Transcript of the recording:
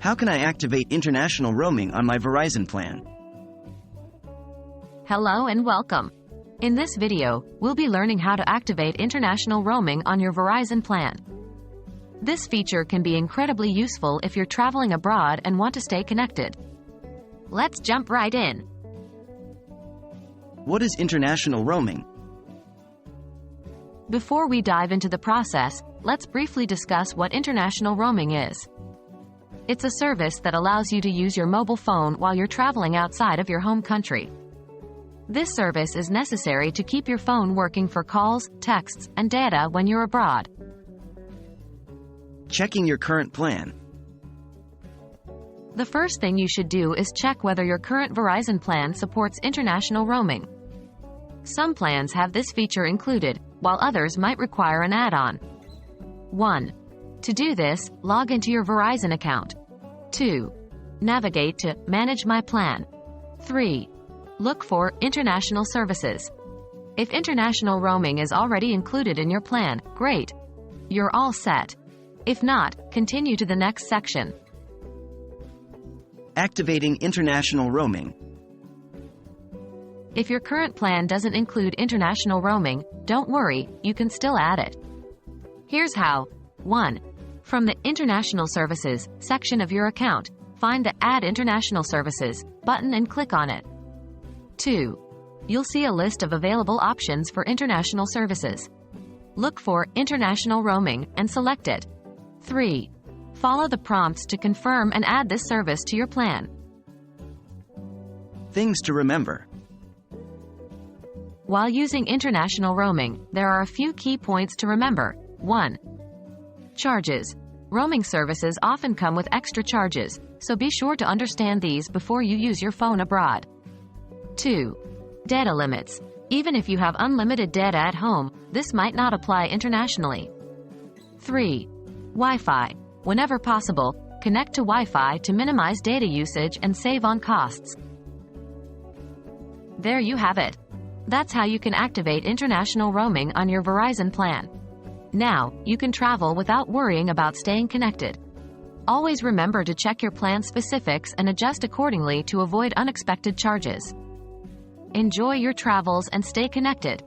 How can I activate international roaming on my Verizon plan? Hello and welcome. In this video, we'll be learning how to activate international roaming on your Verizon plan. This feature can be incredibly useful if you're traveling abroad and want to stay connected. Let's jump right in. What is international roaming? Before we dive into the process, let's briefly discuss what international roaming is. It's a service that allows you to use your mobile phone while you're traveling outside of your home country. This service is necessary to keep your phone working for calls, texts, and data when you're abroad. Checking your current plan. The first thing you should do is check whether your current Verizon plan supports international roaming. Some plans have this feature included, while others might require an add-on. 1. To do this, log into your Verizon account. 2. Navigate to Manage My Plan. 3. Look for International Services. If international roaming is already included in your plan, great. You're all set. If not, continue to the next section. Activating international roaming. If your current plan doesn't include international roaming, don't worry, you can still add it. Here's how. 1. From the International Services section of your account, find the Add International Services button and click on it. 2. You'll see a list of available options for international services. Look for International Roaming and select it. 3. Follow the prompts to confirm and add this service to your plan. Things to remember. While using international roaming, there are a few key points to remember. 1. Charges. Roaming services often come with extra charges, so be sure to understand these before you use your phone abroad. 2. Data limits. Even if you have unlimited data at home, this might not apply internationally. 3. Wi-Fi. Whenever possible, connect to Wi-Fi to minimize data usage and save on costs. There you have it. That's how you can activate international roaming on your Verizon plan. Now, you can travel without worrying about staying connected. Always remember to check your plan specifics and adjust accordingly to avoid unexpected charges. Enjoy your travels and stay connected.